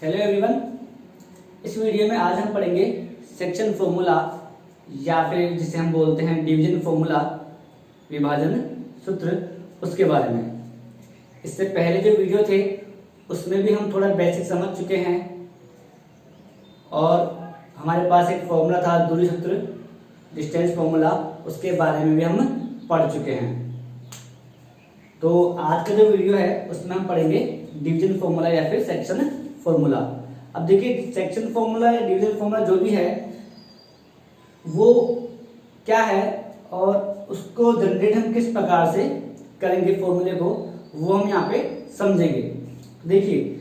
Hello everyone. इस video में आज हम पढ़ेंगे सेक्शन फॉर्मूला या फिर जिसे हम बोलते हैं डिवीजन फॉर्मूला, विभाजन सूत्र, उसके बारे में। इससे पहले जो वीडियो थे उसमें भी हम थोड़ा बेसिक समझ चुके हैं और हमारे पास एक फॉर्मूला था दूरी सूत्र, डिस्टेंस फॉर्मूला, उसके बारे में भी हम पढ़ चुके हैं। तो आज का जो वीडियो है उसमें हम पढ़ेंगे डिवीजन फॉर्मूला या फिर सेक्शन फॉर्मूला। अब देखिए, सेक्शन फॉर्मूला या डिवीजन फॉर्मूला जो भी है वो क्या है और उसको जनरेट हम किस प्रकार से करेंगे फॉर्मूले को, वो हम यहाँ पे समझेंगे। देखिए,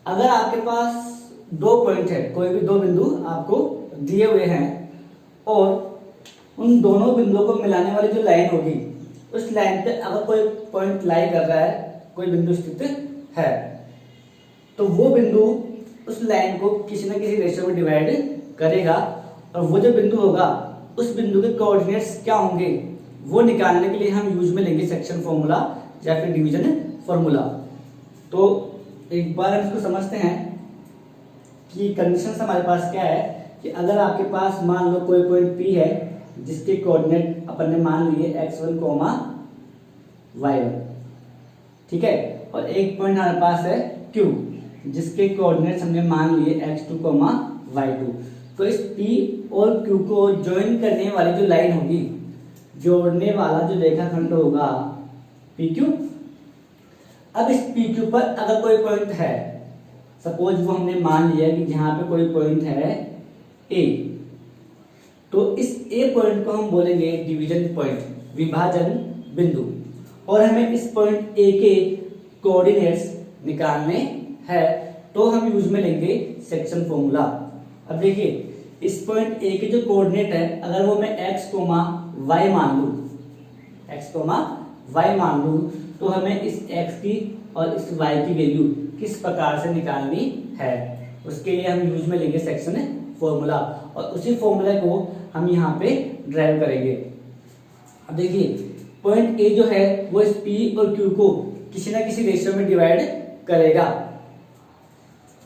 अगर आपके पास दो पॉइंट है, कोई भी दो बिंदु आपको दिए हुए हैं और उन दोनों बिंदुओं को मिलाने वाली जो लाइन होगी, उस लाइन पे अगर कोई पॉइंट लाई कर रहा है, कोई बिंदु स्थित है, तो वो बिंदु उस लाइन को किसी न किसी रेशियो में डिवाइड करेगा और वो जो बिंदु होगा उस बिंदु के कोऑर्डिनेट्स क्या होंगे वो निकालने के लिए हम यूज में लेंगे सेक्शन फॉर्मूला या फिर डिवीजन फॉर्मूला। तो एक बार हम इसको समझते हैं कि कंडीशन हमारे पास क्या है कि अगर आपके पास मान लो कोई पॉइंट P है जिसके कोऑर्डिनेट अपन ने मान लिए x1, y1, ठीक है, और एक पॉइंट हमारे पास है Q जिसके कोऑर्डिनेट्स हमने मान लिए x2, y2। तो इस P और Q को ज्वाइन करने वाली जो लाइन होगी, जोड़ने वाला जो रेखाखंड होगा PQ। अब इस PQ पर अगर कोई पॉइंट है, सपोज वो हमने मान लिया कि जहां पे कोई पॉइंट है A, तो इस A पॉइंट को हम बोलेंगे डिवीजन पॉइंट, विभाजन बिंदु, और हमें इस पॉइंट A के कोऑर्डिनेट्स निकालने है तो हम यूज में लेंगे सेक्शन फॉर्मूला। अब देखिए, इस पॉइंट A के जो कोऑर्डिनेट है, अगर वो मैं x, y मान लूं, x, y मान लूं, तो हमें इस x की और इस y की वैल्यू किस प्रकार से निकालनी है, उसके लिए हम यूज में लेंगे सेक्शन फॉर्मूला और उसी फॉर्मूला को हम यहाँ पे ड्राइव करेंगे। अब देखिए, पॉइंट A जो है वो इस P और Q को किसी ना किसी रेशियो में डिवाइड करेगा,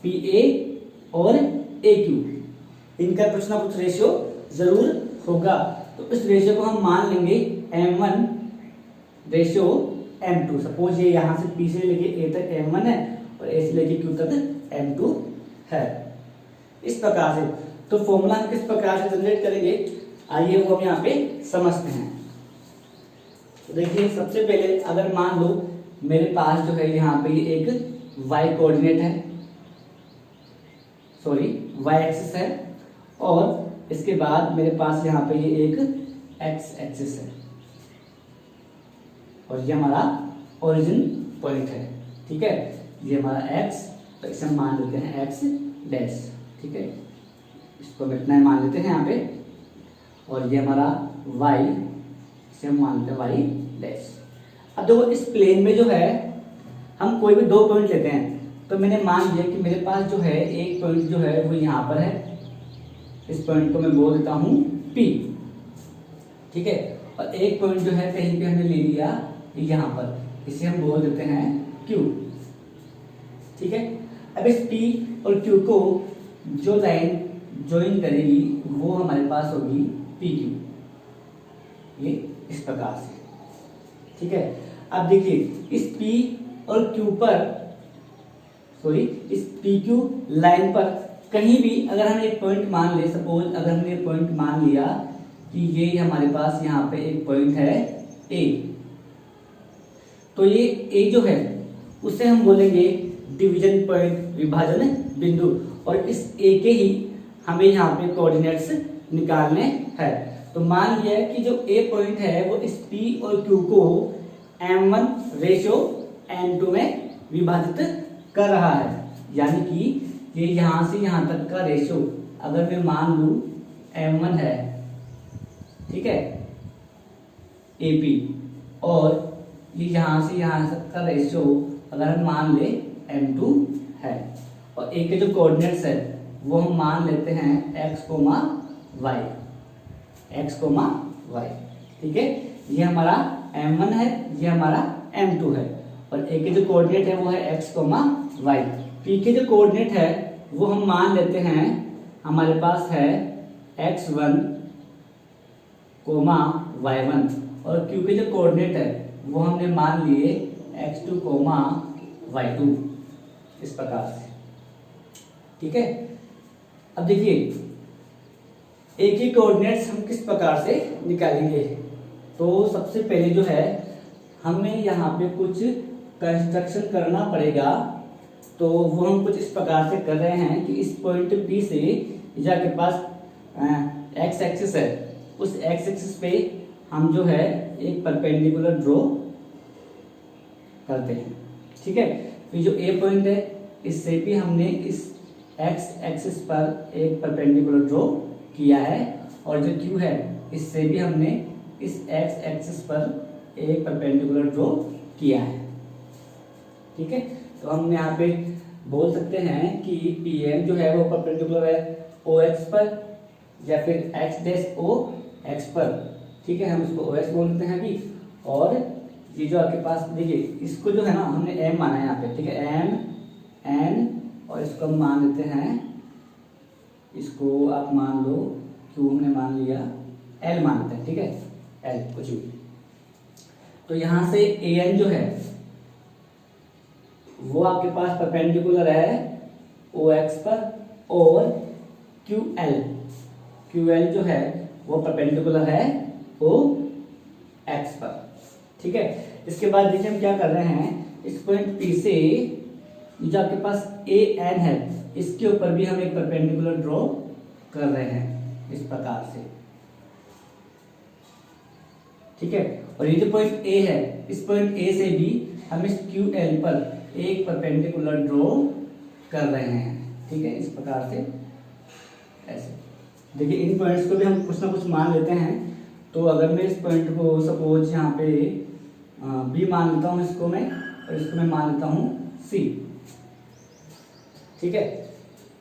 PA और AQ, इनका कुछ ना कुछ रेशियो जरूर होगा। तो इस रेशियो को हम मान लेंगे M1 रेशियो M2। सपोज ये यहाँ से P से लेके A तक M1 है और A से लेके Q तक M2 है, इस प्रकार से। तो फॉर्मूला हम किस प्रकार से जनरेट करेंगे, आइए वो हम यहाँ पे समझते हैं। तो देखिए, सबसे पहले अगर मान लो मेरे पास जो है यहाँ पे ये एक y कोऑर्डिनेट है, सॉरी y एक्सिस है, और इसके बाद मेरे पास यहाँ पे ये एक x एक्सिस है और ये हमारा ओरिजिन पॉइंट है, ठीक है। ये हमारा x, तो इसे हम मान लेते हैं x डैश, ठीक है, इसको हम इतना ही मान लेते हैं यहाँ पे, और ये हमारा y, इसे हम मान लेते हैं y डैश। अब देखो, इस प्लेन में जो है हम कोई भी दो पॉइंट लेते हैं, तो मैंने मान लिया कि मेरे पास जो है एक पॉइंट जो है वो यहाँ पर है, इस पॉइंट को मैं बोल देता हूँ P, ठीक है, और एक पॉइंट जो है कहीं पे हमने ले लिया यहाँ पर, इसे हम बोल देते हैं Q, ठीक है। अब इस P और Q को जो लाइन ज्वाइन करेगी वो हमारे पास होगी PQ, ये इस प्रकार से, ठीक है। अब देखिए, इस P और Q पर, सॉरी, इस PQ लाइन पर कहीं भी अगर हम एक पॉइंट मान ले, सपोज अगर हमने एक पॉइंट मान लिया कि ये हमारे पास यहाँ पे एक पॉइंट है A, तो ये A जो है उसे हम बोलेंगे डिवीजन पॉइंट, विभाजन बिंदु, और इस A के ही हमें यहाँ पे कोऑर्डिनेट्स निकालने हैं। तो मान लिया कि जो A पॉइंट है वो इस P और Q को M1 रेशियो M2 में विभाजित कर रहा है, यानी कि ये यहाँ से यहाँ तक का रेशियो अगर मैं मान लूं M1 है, ठीक है, AP, और ये यहाँ से यहाँ तक का रेशियो अगर हम मान ले M2 है, और A के जो कोऑर्डिनेट्स है वो हम मान लेते हैं x, y, ठीक है। ये हमारा M1 है, ये हमारा M2 है, और A के जो कोऑर्डिनेट है वो है x, y। P के जो कोऑर्डिनेट है वो हम मान लेते हैं हमारे पास है x1 कोमा y1, और q के जो कोऑर्डिनेट है वो हमने मान लिए x2 कोमा y2, इस प्रकार से। ठीक है, अब देखिए एक ही कोऑर्डिनेट्स हम किस प्रकार से निकालेंगे। तो सबसे पहले जो है हमें यहाँ पे कुछ कंस्ट्रक्शन करना पड़ेगा। तो वो हम कुछ इस प्रकार से कर रहे हैं कि इस पॉइंट P से जाके पास एक्स एक्सिस है, उस एक्स एक्सिस पे हम जो है एक परपेंडिकुलर ड्रॉ करते हैं। ठीक है, फिर जो A पॉइंट है इससे भी हमने इस एक्स एक्सिस पर एक परपेंडिकुलर ड्रॉ किया है, और जो Q है इससे भी हमने इस एक्स एक्सिस पर एक परपेंडिकुलर ड्रॉ किया है। ठीक है, तो हम यहाँ पे बोल सकते हैं कि PM जो है वो परपेंडिकुलर है OX पर, या फिर x डैश O x पर। ठीक है, हम इसको OX बोलते हैं अभी। और ये जो आपके पास देखिए, इसको जो है ना हमने M माना है यहाँ पे। ठीक है, M N, और इसको हम मान लेते हैं, इसको आप मान लो Q हमने मान लिया, L मानते हैं। ठीक है, L कुछ भी। तो यहाँ से AN जो है वो आपके पास परपेंडिकुलर है OX पर, और QL जो है वो परपेंडिकुलर है OX पर। ठीक है, इसके बाद देखिए हम क्या कर रहे हैं, इस पॉइंट P से जो आपके पास AN है इसके ऊपर भी हम एक परपेंडिकुलर ड्रॉ कर रहे हैं इस प्रकार से। ठीक है, और ये जो पॉइंट A है, इस पॉइंट A से भी हम इस QL पर एक परपेंडिकुलर ड्रॉ कर रहे हैं। ठीक है, इस प्रकार से ऐसे। देखिए इन पॉइंट्स को भी हम कुछ ना कुछ मान लेते हैं। तो अगर मैं इस पॉइंट को सपोज यहाँ पे B मान लेता हूँ इसको मैं, और इसको मैं मान लेता हूँ C। ठीक है,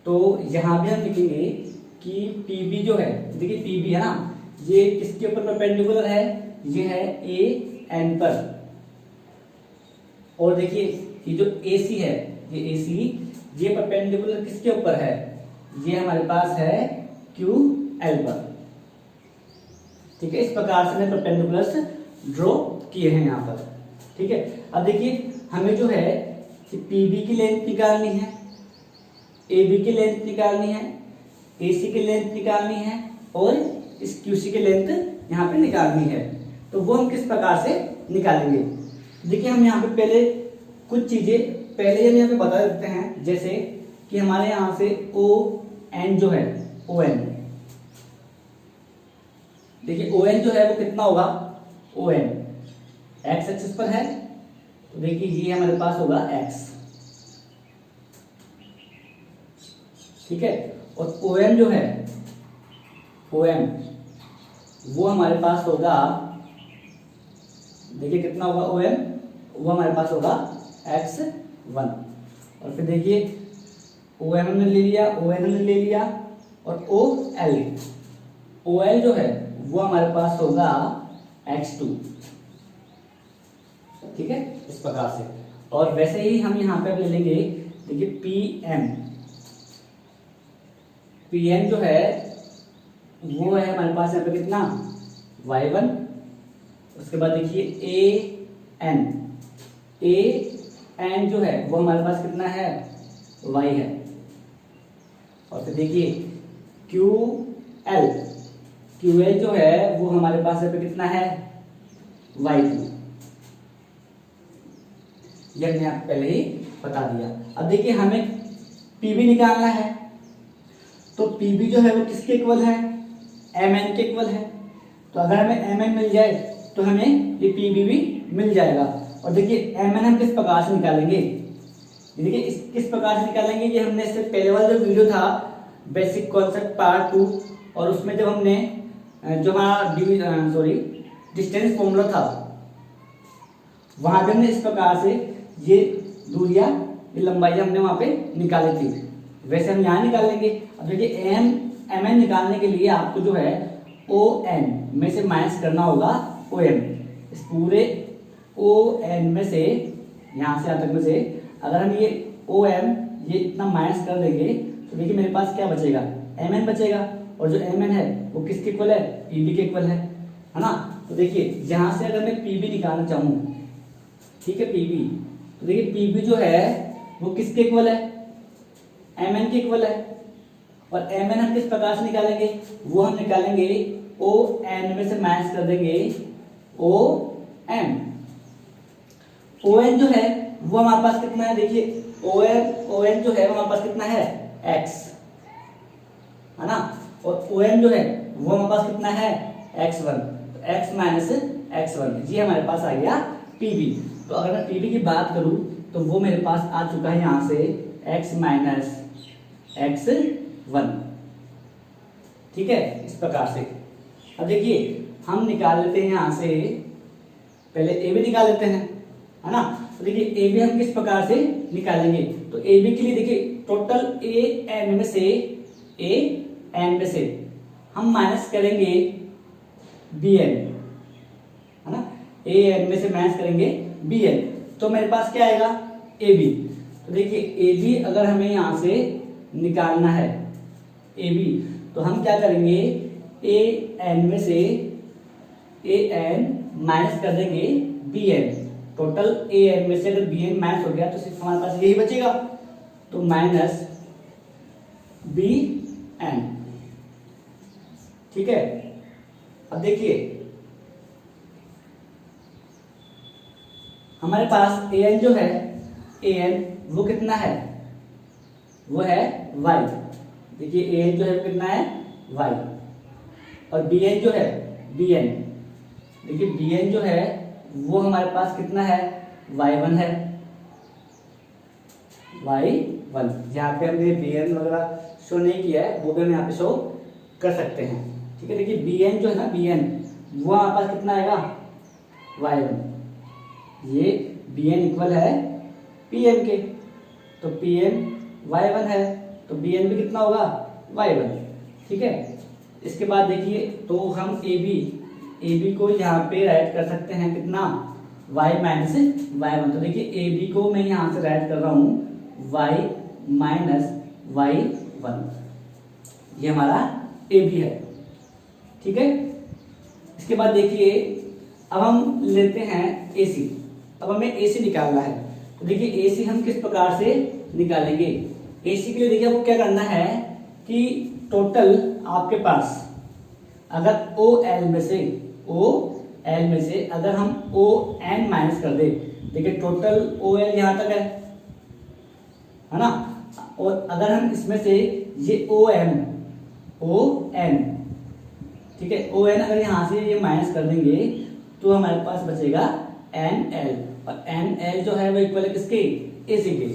तो यहाँ भी हम लिखेंगे कि PB जो है, देखिए PB है ना, ये किसके ऊपर परपेंडिकुलर है, ये है AN पर। और देखिए ये जो AC है, ये AC ये परपेंडिकुलर किसके ऊपर है, ये हमारे पास है QL पर। ठीक है, इस प्रकार से हमने परपेंडिकुलर्स ड्रॉ किए हैं यहाँ पर। ठीक है, अब देखिए हमें जो है PB की लेंथ निकालनी है, AB की लेंथ निकालनी है, AC की लेंथ निकालनी है, और इस QC की लेंथ यहाँ पे निकालनी है। तो वो हम किस प्रकार से निकालेंगे। देखिए हम यहाँ पे पहले कुछ चीजें पहले हम यहाँ पे बता देते हैं, जैसे कि हमारे यहाँ से ON जो है, ON देखिए ON जो है वो कितना होगा, ON x एक्सिस पर है, तो देखिए ये हमारे पास होगा x। ठीक है, और OM जो है, OM वो हमारे पास होगा, देखिए कितना होगा OM, वो हमारे पास होगा x1। और फिर देखिए OM हमने ले लिया, ON हमने ले लिया, और OL जो है वो हमारे पास होगा x2। ठीक है, इस प्रकार से। और वैसे ही हम यहाँ पे अब ले लेंगे, देखिए PM जो है वो है हमारे पास यहाँ पे कितना, y1। उसके बाद देखिए AN जो है वो हमारे पास कितना है, y है। और फिर देखिए QL जो है वो हमारे पास यहाँ पे कितना है, y2। ये हमने आपको पहले ही बता दिया। अब देखिए हमें PB निकालना है, तो PB जो है वो किसके इक्वल है, MN के इक्वल है। तो अगर हमें MN मिल जाए तो हमें ये PB भी मिल जाएगा। और देखिए MN हम किस प्रकार से निकालेंगे, देखिए किस प्रकार से निकालेंगे, ये हमने इससे पहले वाला जो वीडियो था बेसिक कॉन्सेप्ट पार्ट 2, और उसमें जब हमने जो हमारा डिस्टेंस फॉर्मूला था वहां पे हमने इस प्रकार से ये दूरियां, ये लंबाई हमने वहां पे निकाली थी, वैसे हम यहाँ निकाल लेंगे। अब देखिए MN निकालने के लिए आपको जो है ON में से माइनस करना होगा OM। इस पूरे ON में से, यहाँ से यहाँ तक में से अगर हम ये OM ये इतना माइनस कर देंगे तो देखिए मेरे पास क्या बचेगा, mn बचेगा, और जो mn है वो किसके इक्वल है, pb के इक्वल है ना। तो देखिए यहां से अगर मैं pb निकालना चाहूं, ठीक है pb, तो देखिए pb जो है वो किसके इक्वल है, mn के इक्वल है। और mn हम किस प्रकार से निकालेंगे, वो हम निकालेंगे o n में से माइनस कर देंगे o m। o n जो है वो हमारे पास कितना है, देखिए o n जो है वो हमारे पास कितना है x, है ना, और o m जो है वो हमारे पास कितना है x1, तो x माइनस x1 ये हमारे पास आ गया pb। तो अगर मैं pb की बात करूं तो वो मेरे पास आ चुका है यहां से x माइनस x1, ठीक है, इस प्रकार से। अब देखिए हम निकाल लेते हैं यहां से, पहले ए बी निकाल लेते हैं, है ना। तो देखिए ए बी हम किस प्रकार से निकालेंगे, तो ए बी के लिए देखिए टोटल ए एन में से हम माइनस करेंगे बी एन, है ना, ए एन में से माइनस करेंगे बी एन, तो मेरे पास क्या आएगा ए बी। तो देखिए ए बी अगर हमें यहां से निकालना है ए बी, तो हम क्या करेंगे, ए एन में से ए एन माइनस कर देंगे B N. Total A N में से अगर बी एन माइनस हो गया तो सिर्फ हमारे पास यही बचेगा, तो माइनस बी एन, ठीक है। अब देखिए हमारे पास ए एन जो है, ए एन वो कितना है, वो है y। देखिए ए एन जो है कितना है y, और बी एन जो है बी एन, देखिए बी एन जो है वो हमारे पास कितना है y1 है, y1। यहाँ पे हमने बी एन वगैरह शो नहीं किया है, वो भी हम यहाँ पे शो कर सकते हैं, ठीक है। देखिए बी एन जो है ना, बी एन वो हमारे पास कितना आएगा y1, ये बी एन इक्वल है पी एम के, तो पी एम y1 है, तो बी एन भी कितना होगा y1, ठीक है। इसके बाद देखिए तो हम ए बी को यहाँ पे राइट कर सकते हैं कितना, y माइनस y1। तो देखिए ए बी को मैं यहाँ से राइट कर रहा हूँ y माइनस y1, ये हमारा ए बी है, ठीक है। इसके बाद देखिए अब हम लेते हैं ए सी, अब हमें ए सी निकालना है। तो देखिए ए सी हम किस प्रकार से निकालेंगे, ए सी के लिए देखिए आपको क्या करना है कि टोटल आपके पास अगर ओ एल में से अगर हम ओ एन माइनस कर दे, देखिए टोटल ओ एल यहां तक है ना, और अगर हम इसमें से ये ओ एन, ठीक है, ओ एन अगर यहां से ये माइनस कर देंगे तो हमारे पास बचेगा एन एल, और एन एल जो है वो इक्वल है किसके, ए सी के।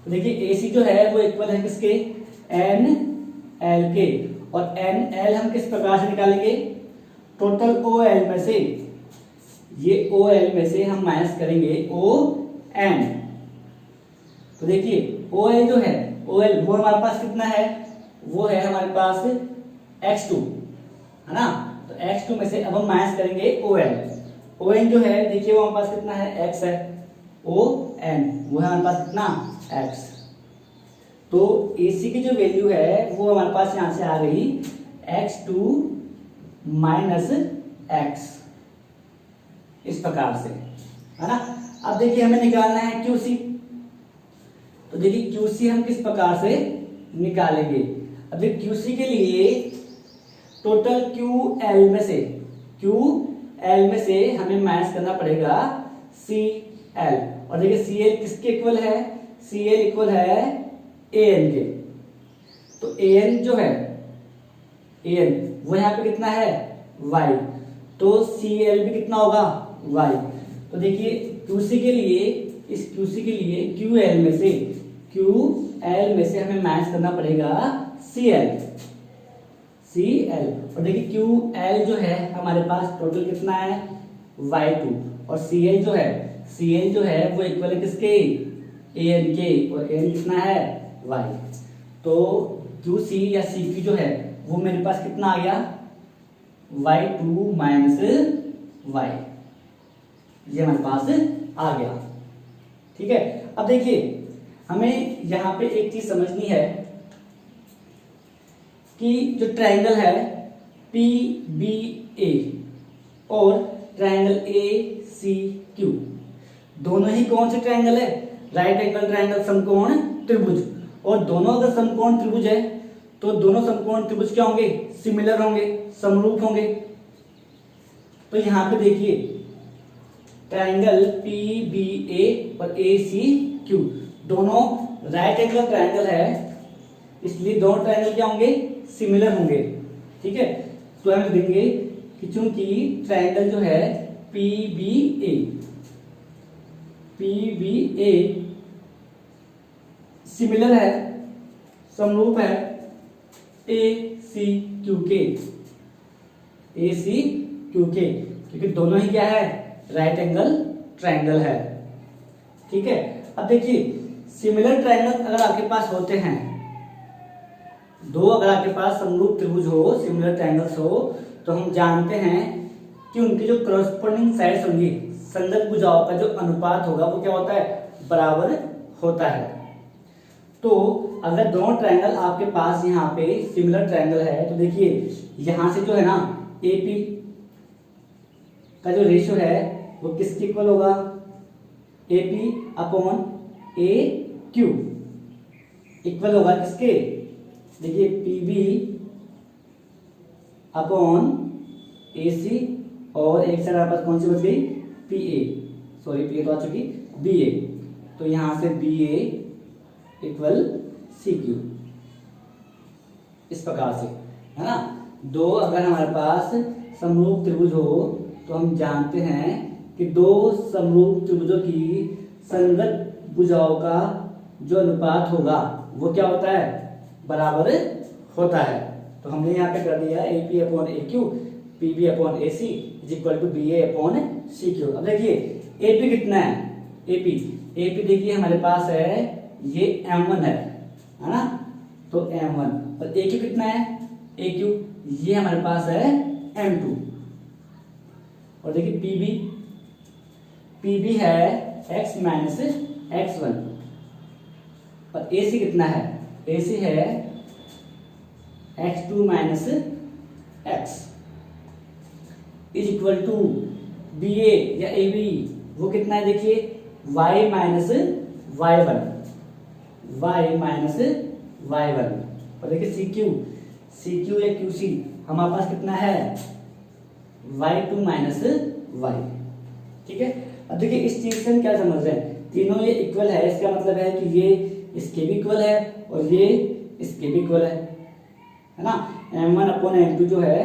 तो देखिए ए सी जो है वो इक्वल है किसके, एन एल के, और एन एल हम किस प्रकार से निकालेंगे, टोटल ओ एल में से, ये ओ एल में से हम माइनस करेंगे ओ एन। तो देखिए ओ एल जो है, ओ एल वो हमारे पास कितना है, वो है हमारे पास x2, है ना, तो x2 में से अब हम माइनस करेंगे ओ एन। ओ एन जो है देखिए वो हमारे पास कितना है x है, ओ एन वो है हमारे पास कितना x। तो AC की जो वैल्यू है वो हमारे पास यहां से आ गई x2 माइनस x, इस प्रकार से, है ना। अब देखिए हमें निकालना है QC, तो देखिए QC हम किस प्रकार से निकालेंगे। अब QC के लिए टोटल QL में से हमें माइनस करना पड़ेगा CL, और देखिए CL किसके इक्वल है, CL इक्वल है AN के। तो AN जो है, AN वो यहाँ पे कितना है Y, तो CL भी कितना होगा Y। तो देखिए QC के लिए, इस QC के लिए QL में से हमें माइनस करना पड़ेगा CL, और देखिए QL जो है हमारे पास टोटल कितना है Y2, और CL जो है वो इक्वल है किसके, AN के, और AN कितना है Y। तो QC या CQ जो है वो मेरे पास कितना आ गया Y2 माइनस Y, ये हमारे पास आ गया, ठीक है। अब देखिए हमें यहाँ पे एक चीज समझनी है कि जो ट्रायंगल है पी बी ए और ट्रायंगल ए सी क्यू, दोनों ही कौन से ट्रायंगल है? राइट एंगल ट्रायंगल, समकोण त्रिभुज। और दोनों अगर समकोण त्रिभुज है तो दोनों समकोण त्रिभुज क्या होंगे? सिमिलर होंगे, समरूप होंगे। तो यहां पे देखिए ट्रायंगल पी बी ए और ए सी क्यू दोनों राइट एंगल ट्रायंगल है, इसलिए दोनों ट्रायंगल क्या होंगे? सिमिलर होंगे। ठीक है, तो हम देंगे कि चूंकि ट्रायंगल जो है पी बी ए सिमिलर है, समरूप है ए सी क्यू के, क्योंकि दोनों ही क्या है? राइट एंगल ट्रायंगल है। ठीक है, अब देखिए सिमिलर ट्रायंगल अगर आपके पास होते हैं, दो अगर आपके पास समरूप त्रिभुज हो, सिमिलर ट्रायंगल्स हो, तो हम जानते हैं कि उनकी जो करस्पॉन्डिंग साइड्स होंगी, संगत भुजाओं का जो अनुपात होगा वो क्या होता है? बराबर होता है। तो अगर दोनों ट्रायंगल आपके पास यहाँ पे सिमिलर ट्रायंगल है, तो देखिए यहां से जो है ना एपी का जो रेशियो है वो किसके इक्वल होगा? AP upon A Q equal होगा किसके? देखिए पीबी अपॉन ए सी, और एक साइड हमारे पास कौन सी बच गई? P A, sorry P A तो आ चुकी, बी ए। तो यहां से बी ए इक्वल सी क्यू, इस प्रकार से, है ना। दो अगर हमारे पास समरूप त्रिभुज हो तो हम जानते हैं कि दो समरूप त्रिभुजों की संगत भुजाओं का जो अनुपात होगा वो क्या होता है? बराबर होता है। तो हमने यहाँ पे कर दिया A P upon A Q, P B upon A C is equal to B A upon C Q. अब देखिए ए पी कितना है? ए पी देखिए हमारे पास है ये M1 है ना, तो M1, और ए क्यू कितना है? ए क्यू ये हमारे पास है M2। और देखिए पीबी है x माइनस x1, और ए सी कितना है? ए सी है x2 minus x is equal to B A या ए बी, वो कितना है? देखिए y माइनस y1, और देखिए सी क्यू या क्यू सी हमारे पास कितना है? y2 minus y। ठीक है, अब देखिए इस चीज से हम क्या समझ रहे हैं? तीनों ये इक्वल है, इसका मतलब है कि ये इसके भी इक्वल है और ये इसके भी इक्वल है ना। m1 अपॉन m2 जो है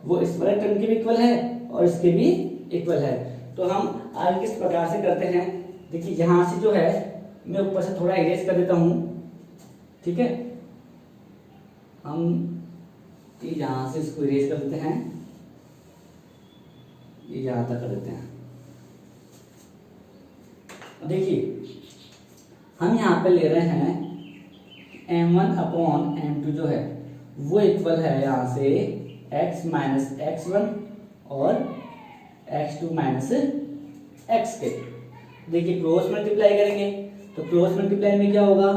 वो इस वाले टर्म के भी इक्वल है और इसके भी इक्वल है। तो हम आगे किस प्रकार से करते हैं? देखिए यहां से जो है मैं ऊपर से थोड़ा इरेज कर देता हूं। ठीक है, हम यहां से इसको इरेज कर देते हैं, ये यहां तक कर देते हैं। देखिए हम यहाँ पे ले रहे हैं m1 अपॉन m2 जो है वो इक्वल है यहाँ से x माइनस x1 और x2 माइनस x के। देखिए क्रॉस मल्टीप्लाई करेंगे तो क्रॉस मल्टीप्लाई में क्या होगा?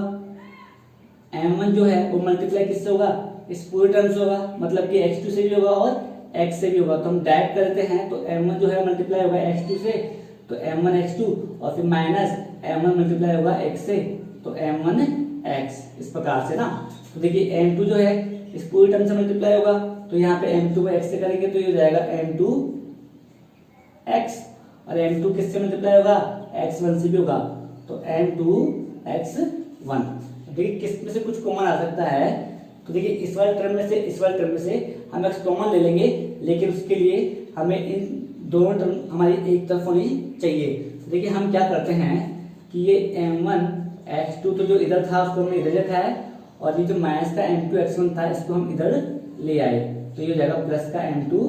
m1 जो है वो मल्टीप्लाई किससे होगा? इस पूरे टर्म से होगा, मतलब कि x2 से भी होगा और x से भी होगा। तो हम डायरेक्ट करते हैं, तो m1 जो है मल्टीप्लाई होगा x2 से, तो m1 x2, और फिर माइनस m1 मल्टीप्लाई होगा x से, तो m1 x, इस प्रकार से ना। तो देखिए m2 जो है इस पूरी टर्म से मल्टीप्लाई होगा, तो यहाँ पे m2 को x से करेंगे तो ये हो जाएगा m2 x, और m2 किससे मल्टीप्लाई होगा? x1 से भी होगा, तो m2 x1। देखिए किस में से कुछ कॉमन आ सकता है, तो देखिए इस वाले टर्म में से इस वाले टर्म में से हम x कॉमन ले लेंगे, लेकिन उसके लिए हमें इन दोनों टर्म हमारी एक तरफ होनी चाहिए। तो देखिए हम क्या करते हैं कि ये m1 x2 तो जो इधर था उसको हमने इधर रखा है, और ये जो माइनस का m2 x1 था इसको हम इधर ले आए, तो ये हो जाएगा प्लस का m2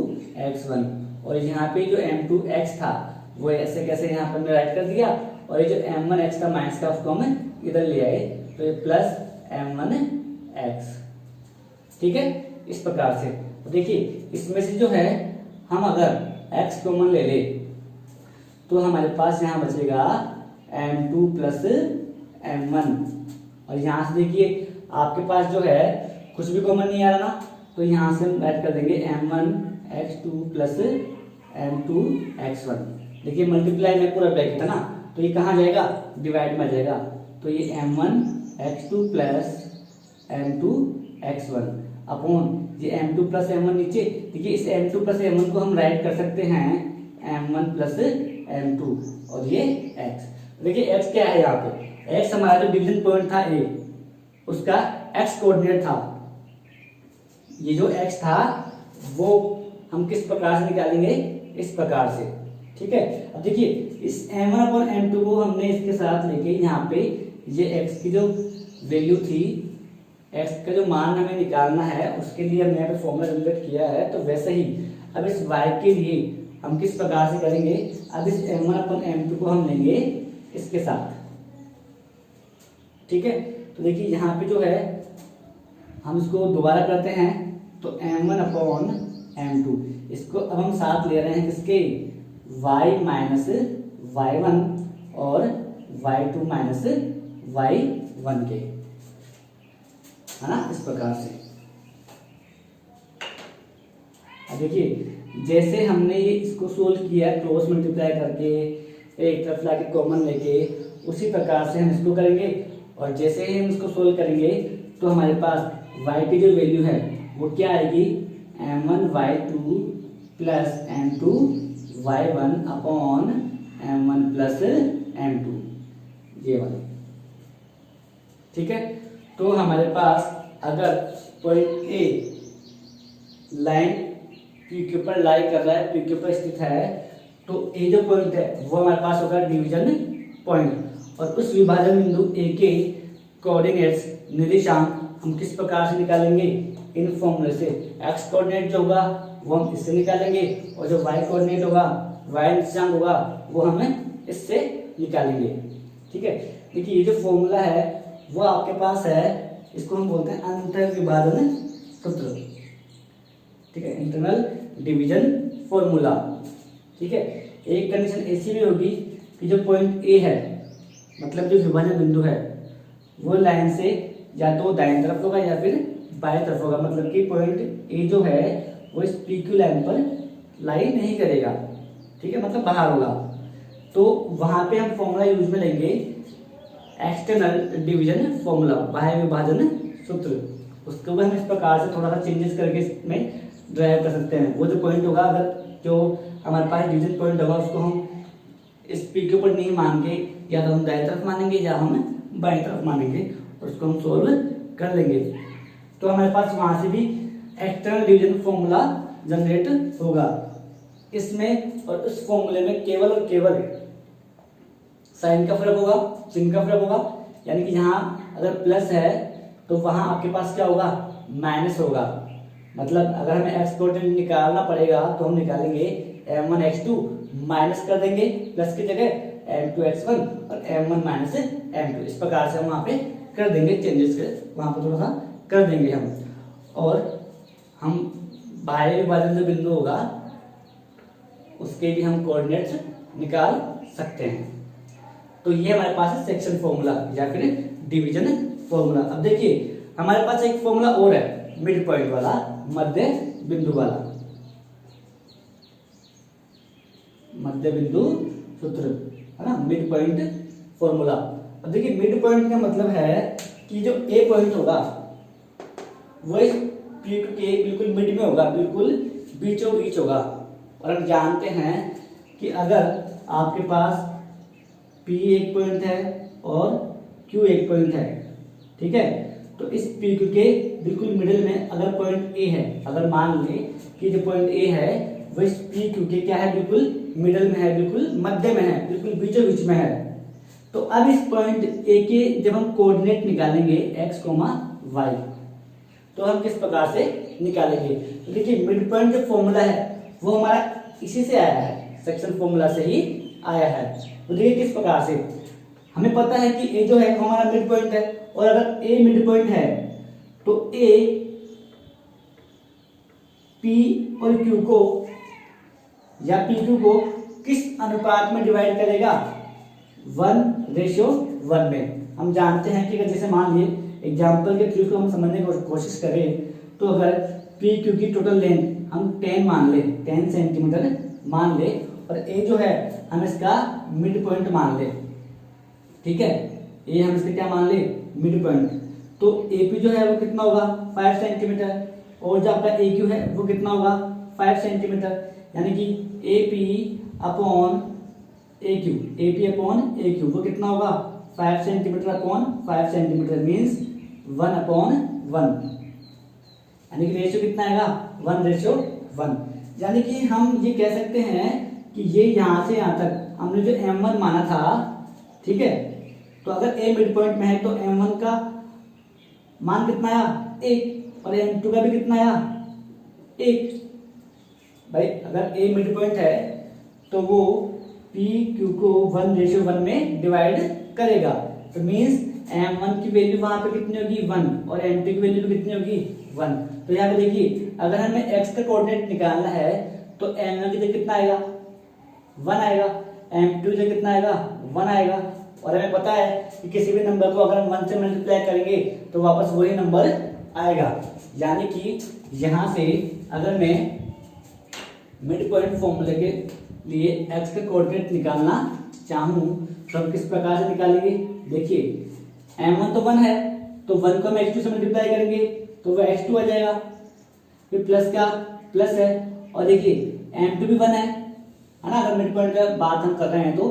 x1, और यहाँ पे जो m2 x था वो ऐसे कैसे यहाँ पर हमने राइट कर दिया, और ये जो m1 x था माइनस का उसको हम इधर ले आए, तो ये प्लस m1 x। ठीक है, इस प्रकार से। तो देखिए इसमें से जो है हम अगर x कॉमन ले ले तो हमारे पास यहाँ बचेगा m2 प्लस m1, और यहाँ से देखिए आपके पास जो है कुछ भी कॉमन नहीं आ रहा ना, तो यहाँ से हम ऐड कर देंगे m1x2 प्लस m2x1। देखिए मल्टीप्लाई में पूरा ब्रैकेट है ना, तो ये कहाँ जाएगा, डिवाइड में जाएगा। तो ये m1x2 प्लस m2x1 अपॉन ये m2 प्लस m1 नीचे। देखिए इस m2 प्लस m1 को हम राइट कर सकते हैं m1 प्लस m2 और ये x। देखिए x क्या है यहाँ पे, x हमारा जो डिवीजन पॉइंट था a, उसका x कोऑर्डिनेट था। ये जो x था वो हम किस प्रकार से निकालेंगे, इस प्रकार से। ठीक है, अब देखिए इस m1 अपॉन m2 को हमने इसके साथ लेके यहाँ पे ये x की जो वैल्यू थी, x का जो मान हमें निकालना है, उसके लिए हमने यहाँ पे फॉर्मूला जनरेट किया है। तो वैसे ही अब इस y के लिए हम किस प्रकार से करेंगे, अब इस m1 अपॉन m2 को हम लेंगे इसके साथ। ठीक है, तो देखिए यहाँ पे जो है हम इसको दोबारा करते हैं, तो m1 अपॉन m2 इसको अब हम साथ ले रहे हैं किसके, y माइनस y1 और y2 माइनस y1 के, है ना, इस प्रकार से। अब देखिए जैसे हमने ये इसको सोल्व किया क्रॉस मल्टीप्लाई करके, एक तरफ लाके कॉमन लेके, उसी प्रकार से हम इसको करेंगे। और जैसे ही हम इसको सोल्व करेंगे तो हमारे पास y की जो वैल्यू है वो क्या आएगी, m1y2 plus m2y1 upon m1 plus m2 ये वाला। ठीक है, तो हमारे पास अगर पॉइंट ए लाइन पी के ऊपर लाई कर रहा है, पी के ऊपर स्थित है, तो ए जो पॉइंट है वो हमारे पास होगा डिवीजन पॉइंट। और उस विभाजन बिंदु ए के कोऑर्डिनेट्स निर्देशांक हम किस प्रकार से निकालेंगे, इन फॉर्मूले से। एक्स कोऑर्डिनेट जो होगा वो हम इससे निकालेंगे, और जो वाई कोऑर्डिनेट होगा, वाई निर्देशांक होगा, वो हमें इससे निकालेंगे। ठीक है, देखिए ये जो फॉर्मूला है वो आपके पास है, इसको हम बोलते हैं अंतर विभाजन सूत्र। ठीक है, इंटरनल डिवीजन फॉर्मूला। ठीक है, एक कंडीशन ऐसी भी होगी कि जो पॉइंट ए है, मतलब जो विभाजन बिंदु है, वो लाइन से या तो दाईं तरफ होगा या फिर बाएं तरफ होगा। मतलब कि पॉइंट ए जो है वो इस पी क्यू लाइन पर लाई नहीं करेगा। ठीक है, मतलब बाहर होगा। तो वहां पे हम फॉर्मूला यूज में लेंगे एक्सटर्नल डिवीजन फॉर्मूला, बाह्य विभाजन सूत्र। उसको भी हम इस प्रकार से थोड़ा सा चेंजेस करके इसमें ड्राइव कर सकते हैं। वो जो पॉइंट होगा, अगर जो हमारे पास डिवीजन पॉइंट होगा, उसको हम इस पी के ऊपर नहीं मान के या तो हम दाएं तरफ मानेंगे या हम बाएं तरफ मानेंगे, और उसको हम सोल्व कर लेंगे। तो हमारे पास वहां से भी एक्सटर्नल डिवीजन फॉर्मूला जनरेट होगा। इसमें और उस फॉर्मूले में केवल और केवल साइन का फर्क होगा, चिन्ह का फर्क होगा। यानी कि यहाँ अगर प्लस है तो वहां आपके पास क्या होगा, माइनस होगा। मतलब अगर हमें एक्स कोऑर्डिनेट निकालना पड़ेगा तो हम निकालेंगे m1x2 माइनस कर देंगे प्लस की जगह m2x1 और m1 माइनस m2। इस प्रकार से हम वहाँ पे कर देंगे चेंजेस, वहाँ पर थोड़ा सा कर देंगे हम। और हम बाह्य विभाजन जो बिंदु होगा उसके भी हम कोऑर्डिनेट्स निकाल सकते हैं। तो ये हमारे पास है सेक्शन फॉर्मूला या फिर डिवीजन फॉर्मूला। अब देखिए हमारे पास एक फॉर्मूला और है, मिड पॉइंट वाला, मध्य बिंदु वाला, मध्य बिंदु सूत्र, है ना, मिड पॉइंट फॉर्मूला। अब देखिए मिड पॉइंट का मतलब है कि जो ए पॉइंट होगा वो इस पी के बिल्कुल मिड में होगा, बिल्कुल बीचों बीच होगा। और हम जानते हैं कि अगर आपके पास पी एक पॉइंट है और क्यू एक पॉइंट है, ठीक है, तो इस पी क्यू के बिल्कुल मिडिल में अगर पॉइंट ए है, अगर मान लें कि जो पॉइंट ए है वो इस पी क्यू के क्या है, बिल्कुल मिडिल में है, बिल्कुल मध्य में है, बिल्कुल बीचों बीच में है। तो अब इस पॉइंट ए के जब हम कोऑर्डिनेट निकालेंगे x, y, तो हम किस प्रकार से निकालेंगे। तो देखिए मिड पॉइंट जो फॉर्मूला है वो हमारा इसी से आया है, सेक्शन फॉर्मूला से ही आया है। तो देखिए किस प्रकार से, हमें पता है कि ए जो है वो हमारा मिड पॉइंट है, और अगर ए मिड पॉइंट है तो ए पी और क्यू को या पी क्यू को किस अनुपात में डिवाइड करेगा, 1:1 में। हम जानते हैं कि अगर जैसे मान लिए एग्जाम्पल के थ्रू को हम समझने की कोशिश करें, तो अगर पी क्यू की टोटल लेंथ हम 10 मान ले, 10 सेंटीमीटर मान ले, और ए जो है हम इसका मिड पॉइंट मान ले। ठीक है, ये हम इसका क्या मान ले, मिड पॉइंट। तो एपी जो है वो कितना होगा 5 सेंटीमीटर, और जो आपका ए क्यू है वो कितना होगा 5 सेंटीमीटर, यानी कि ए P upon A Q, A P upon A Q वो कितना होगा 5 सेंटीमीटर अपॉन 5 सेंटीमीटर मीन्स 1/1, यानी कि रेशियो कितना आएगा 1:1। यानी कि हम ये कह सकते हैं कि ये यहाँ से यहाँ तक हमने जो m1 माना था, ठीक है, तो अगर a मिड पॉइंट में है तो m1 का मान कितना आया 1, और m2 का भी कितना आया 1। भाई अगर a मिड पॉइंट है तो वो p q को 1:1 में डिवाइड करेगा, तो मीन्स m1 की वैल्यू वहां पे कितनी होगी 1, और m2 की वैल्यू कितनी होगी 1। तो यहाँ पे देखिए अगर हमें x का कोऑर्डिनेट निकालना है तो m1 की जगह कितना आएगा 1 आएगा, m2 की जगह कितना आएगा 1 आएगा, और हमें पता है कि किसी भी नंबर को अगर हम 1 से मल्टीप्लाई करेंगे तो वापस वही नंबर आएगा। यानी कि यहाँ से अगर मैं मिड पॉइंट फॉर्मूले के लिए x का कोऑर्डिनेट निकालना चाहूँ तो हम किस प्रकार से निकालेंगे, देखिए m1 तो 1 है, तो 1 को हम x2 से मल्टीप्लाई करेंगे तो वो x2 आ जाएगा, फिर प्लस का प्लस है, और देखिए m2 भी 1 है ना, अगर मिड पॉइंट का बात हम कर रहे हैं तो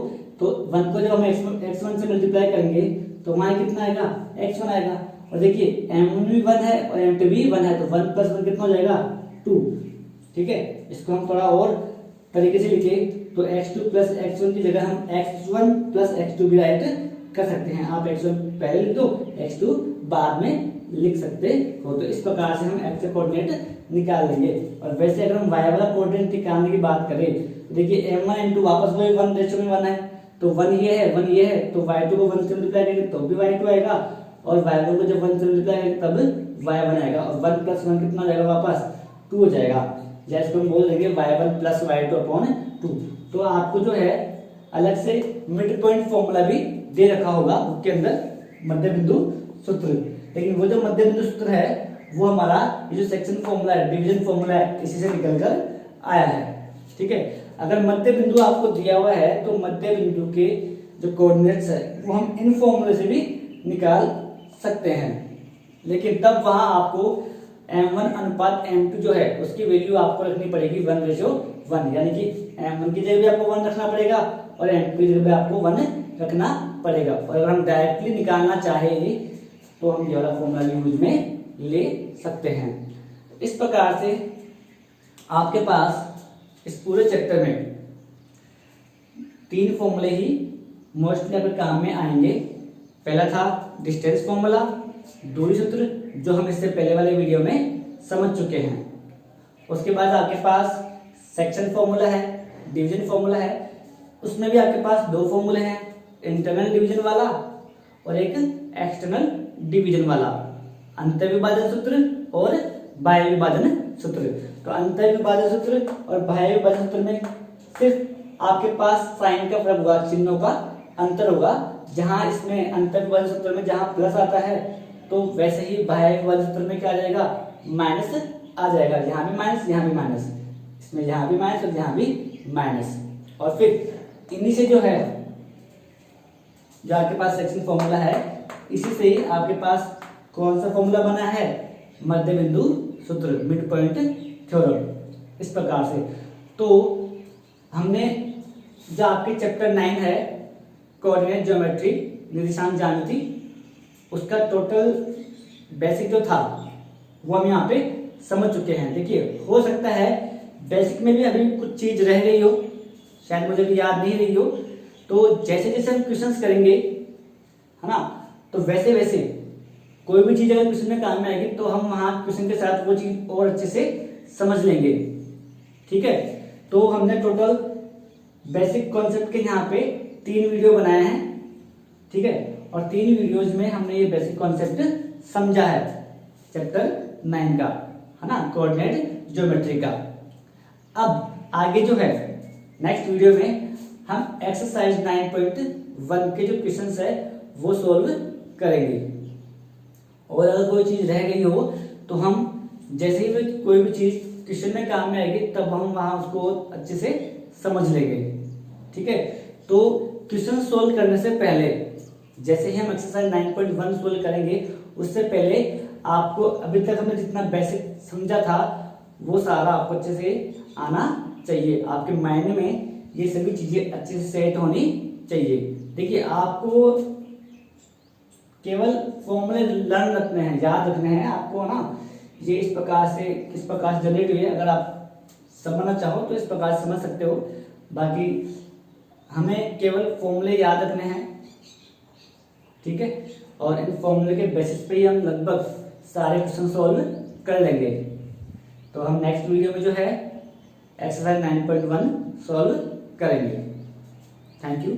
1 को जब हम x1 से मल्टीप्लाई करेंगे तो वहाँ कितना आएगा x1 आएगा, और देखिए m1 भी 1 है और m2 भी 1 है, तो 1 + 1 कितना हो जाएगा 2। ठीक है, इसको हम थोड़ा और तरीके से लिखे तो x2 + x1 की जगह हम x1 + x2 भी राइट कर सकते हैं। आप x1 पहले लिख दो, x2 बाद में लिख सकते हो। तो इस प्रकार से हम x का कोऑर्डिनेट निकाल लेंगे। और वैसे अगर हम y वाला कोऑर्डिनेट निकालने की बात करें तो देखिए m1 m2 वापस वही 1:1 है, तो 1 ये है 1 ये है, तो y2 को 1 से मल्टीप्लाई करेंगे तो भी y2 आएगा, और y1 को जब 1 से मल्टीप्लाई करेंगे तब y1 आएगा, और 1 + 1 कितना हो जाएगा वापस 2 हो जाएगा, जैसे हम बोल देंगे y1 + y2/2। तो आपको जो है अलग से मिड पॉइंट फॉर्मूला भी दे रखा होगा उसके अंदर मध्य बिंदु सूत्र, लेकिन वो जो मध्य बिंदु सूत्र है वो हमारा ये जो सेक्शन फॉर्मूला है, डिवीजन फॉर्मूला है, इसी से निकल कर आया है। ठीक है, अगर मध्य बिंदु आपको दिया हुआ है तो मध्य बिंदु के जो कोऑर्डिनेट्स है वो हम इन फॉर्मूले से भी निकाल सकते हैं, लेकिन तब वहां आपको m1 अनुपात m2 जो है उसकी वैल्यू आपको रखनी पड़ेगी 1:1, यानी कि m1 की जगह भी आपको 1 रखना पड़ेगा और m2 की जगह भी आपको 1 रखना पड़ेगा। और अगर हम डायरेक्टली निकालना चाहें तो हम ये वाला फॉर्मूला यूज में ले सकते हैं। इस प्रकार से आपके पास इस पूरे चैप्टर में 3 फॉर्मूले ही मोस्टली आपके काम में आएंगे। पहला था डिस्टेंस फॉर्मूला, दूरी सूत्र, जो हम इससे पहले वाले वीडियो में समझ चुके हैं। उसके बाद आपके पास सेक्शन फॉर्मूला है, डिवीजन फॉर्मूला है, उसमें भी आपके पास 2 फॉर्मूले हैं, इंटरनल डिवीजन वाला और एक एक्सटर्नल डिवीजन वाला, अंतर विभाजन सूत्र और बाह्य विभाजन सूत्र। तो अंतर विभाजन सूत्र और बाह्य विभाजन सूत्र में सिर्फ आपके पास साइन का फर्क होगा, चिन्हों का अंतर होगा। जहां इसमें अंतर विभाजन सूत्र में जहां प्लस आता है तो वैसे ही बाह्य विभाजन सूत्र में क्या आ जाएगा माइनस आ जाएगा, यहाँ भी माइनस यहाँ भी माइनस, इसमें यहाँ भी माइनस और यहाँ भी माइनस। और फिर इन्हीं से जो है जो आपके पास सेक्शन फॉर्मूला है इसी से ही आपके पास कौन सा फॉर्मूला बना है, मध्य बिंदु सूत्र, मिड पॉइंट थ्योरम। इस प्रकार से तो हमने जो आपके चैप्टर 9 है कोऑर्डिनेट ज्योमेट्री, निर्देशांक ज्यामिति, उसका टोटल बेसिक जो था वो हम यहाँ पे समझ चुके हैं। देखिए हो सकता है बेसिक में भी अभी कुछ चीज रह गई हो, शायद मुझे भी याद नहीं रही हो, तो जैसे जैसे हम क्वेश्चंस करेंगे है ना, तो वैसे वैसे कोई भी चीज अगर क्वेश्चन में काम में आएगी तो हम वहां क्वेश्चन के साथ वो चीज और अच्छे से समझ लेंगे। ठीक है, तो हमने टोटल बेसिक कॉन्सेप्ट के यहाँ पे 3 वीडियो बनाए हैं। ठीक है, और 3 वीडियोज में हमने ये बेसिक कॉन्सेप्ट समझा है चैप्टर 9 का, है ना, कोऑर्डिनेट ज्योमेट्री का। अब आगे जो है नेक्स्ट वीडियो में हम एक्सरसाइज 9.1 के जो क्वेश्चंस है वो सोल्व करेंगे। और अगर कोई चीज रह गई हो तो हम जैसे ही भी कोई भी चीज क्वेश्चन में काम में आएगी तब हम वहां उसको अच्छे से समझ लेंगे। ठीक है, तो क्वेश्चन सोल्व करने से पहले जैसे ही हम एक्सरसाइज 9.1 सोल्व करेंगे उससे पहले आपको अभी तक हमने जितना बेसिक समझा था वो सारा आपको अच्छे से आना चाहिए। आपके माइंड में ये सभी चीजें अच्छे से सेट होनी चाहिए। देखिए, आपको केवल फॉर्मूले लर्न रखने हैं, याद रखने हैं आपको ना। ये इस प्रकार से जनरेट हुई है। अगर आप समझना चाहो तो इस प्रकार से समझ सकते हो। बाकी हमें केवल फॉर्मूले याद रखने हैं। ठीक है, और इन फॉर्मूले के बेसिस पे ही हम लगभग सारे क्वेश्चन सॉल्व कर लेंगे। तो हम नेक्स्ट वीडियो में जो है एक्सरसाइज 9.1 सॉल्व करेंगे। Thank you.